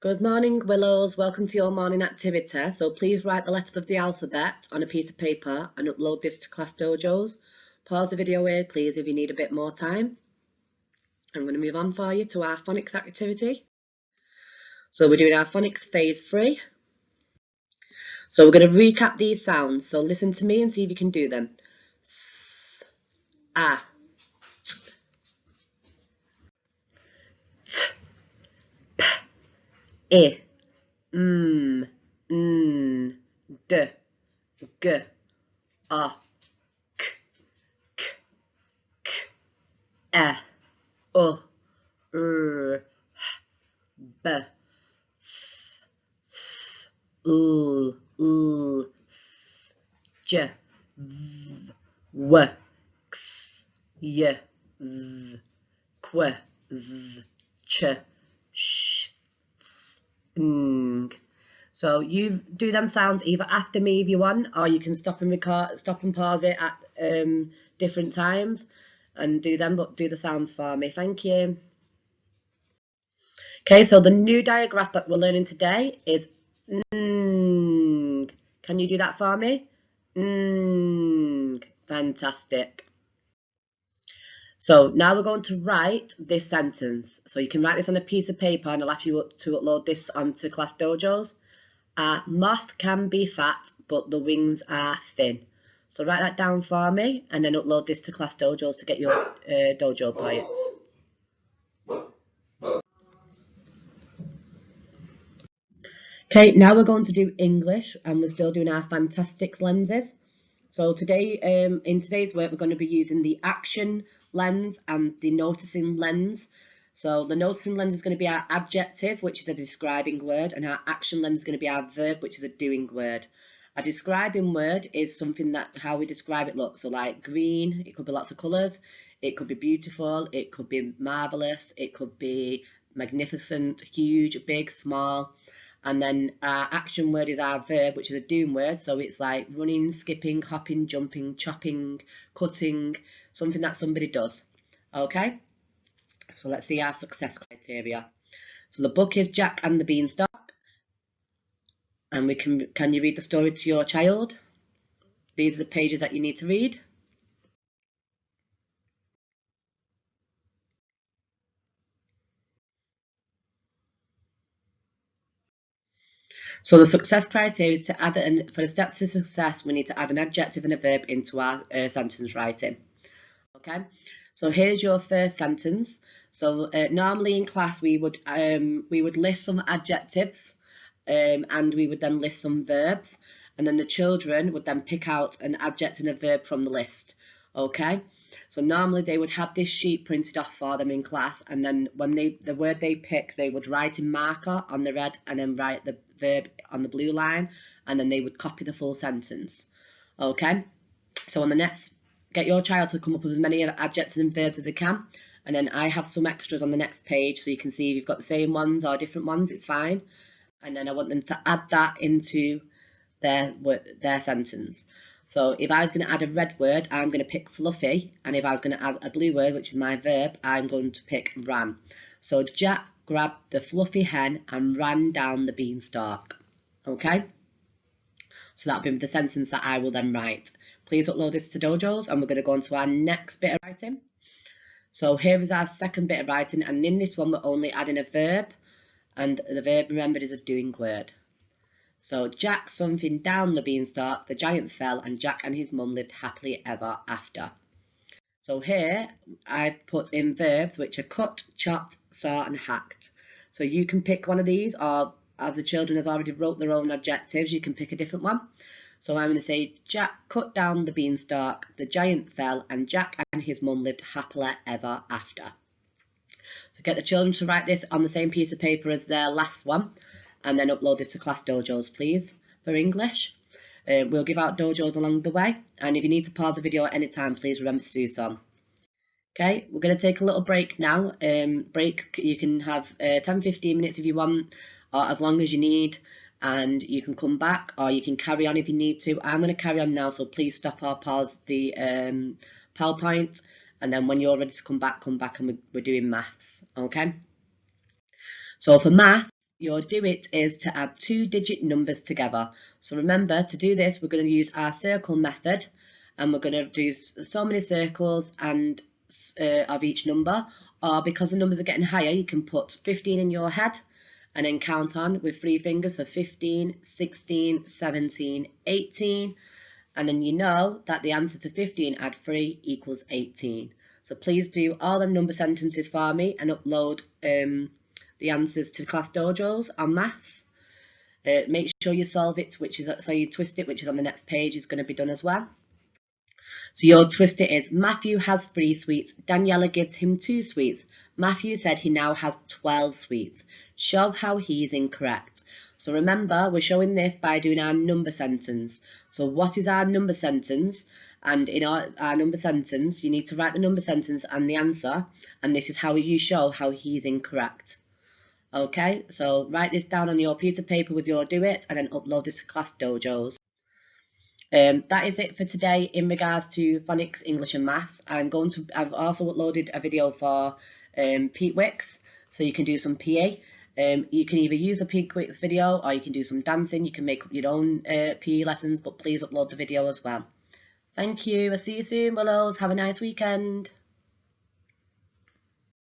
Good morning, Willows. Welcome to your morning activity. So please write the letters of the alphabet on a piece of paper and upload this to Class Dojos. Pause the video here, please, if you need a bit more time. I'm going to move on for you to our phonics activity. So we're doing our phonics phase 3. So we're going to recap these sounds. So listen to me and see if you can do them. S, A, T, P, I, M, N, D, G, A, K, K, K, E, O, R, B, F, F, L, S, J, V, W, X, Y, Z, Q, Z, Ch, Sh, Ng. So you do them sounds either after me if you want, or you can stop and pause it at different times and do them, but do the sounds for me. Thank you. Okay, so the new diagram that we're learning today is Ng. Can you do that for me? Ng. Fantastic. So now we're going to write this sentence. So you can write this on a piece of paper and I'll ask you to upload this onto Class Dojos. A moth can be fat, but the wings are thin. So write that down for me and then upload this to Class Dojos to get your dojo points. Okay, now we're going to do English and we're still doing our fantastics lenses. So today, in today's work, we're going to be using the action lens and the noticing lens. So the noticing lens is going to be our adjective, which is a describing word, and our action lens is going to be our verb, which is a doing word. A describing word is something that how we describe it looks. So like green, it could be lots of colours, it could be beautiful, it could be marvellous, it could be magnificent, huge, big, small. And then our action word is our verb, which is a doing word. So it's like running, skipping, hopping, jumping, chopping, cutting, something that somebody does. Okay? So let's see our success criteria. So the book is Jack and the Beanstalk. And can you read the story to your child? These are the pages that you need to read. So the success criteria is to add, for the steps to success, we need to add an adjective and a verb into our sentence writing. Okay, so here's your first sentence. So normally in class we would list some adjectives and we would then list some verbs, and then the children would then pick out an adjective and a verb from the list. Okay, so normally they would have this sheet printed off for them in class, and then when the word they pick, they would write in marker on the red and then write the verb on the blue line, and then they would copy the full sentence. Okay, so on the next, get your child to come up with as many adjectives and verbs as they can, and then I have some extras on the next page so you can see if you've got the same ones or different ones, it's fine. And then I want them to add that into their sentence. So if I was going to add a red word, I'm going to pick fluffy, and if I was going to add a blue word, which is my verb, I'm going to pick ran. So Jack grabbed the fluffy hen and ran down the beanstalk. Okay, so that'll be the sentence that I will then write. Please upload this to Dojos, and we're going to go on to our next bit of writing. So here is our second bit of writing, and in this one we're only adding a verb, and the verb, remember, is a doing word. So Jack something down the beanstalk, the giant fell, and Jack and his mum lived happily ever after. So here I've put in verbs which are cut, chopped, saw and hacked. So you can pick one of these, or as the children have already wrote their own adjectives, you can pick a different one. So I'm going to say Jack cut down the beanstalk, the giant fell, and Jack and his mum lived happily ever after. So get the children to write this on the same piece of paper as their last one, and then upload this to Class Dojos, please, for English. We'll give out Dojos along the way, and if you need to pause the video at any time, please remember to do so. Okay, we're going to take a little break now. Break, you can have 10-15 minutes if you want, or as long as you need, and you can come back or you can carry on if you need to. I'm going to carry on now, so please stop or pause the PowerPoint, and then when you're ready to come back and we're doing maths. Okay, so for maths your do it is to add 2-digit numbers together. So remember, to do this, we're going to use our circle method, and we're going to do so many circles and of each number. Or because the numbers are getting higher, you can put 15 in your head and then count on with 3 fingers. So 15, 16, 17, 18. And then you know that the answer to 15 add 3 equals 18. So please do all them number sentences for me and upload the answers to Class Dojos on maths. Make sure you solve it, so you twist it, which is on the next page, is going to be done as well. So your twister is Matthew has 3 sweets. Daniela gives him 2 sweets. Matthew said he now has 12 sweets. Show how he's incorrect. So remember, we're showing this by doing our number sentence. So what is our number sentence? And in our number sentence, you need to write the number sentence and the answer. And this is how you show how he's incorrect. Okay, so write this down on your piece of paper with your do it and then upload this to Class Dojos. That is it for today in regards to phonics, English and maths. I've also uploaded a video for Pete Wicks, so you can do some PE. You can either use a Pete Wicks video or you can do some dancing. You can make up your own PE lessons, but please upload the video as well. Thank you. I'll see you soon, Willows. Have a nice weekend.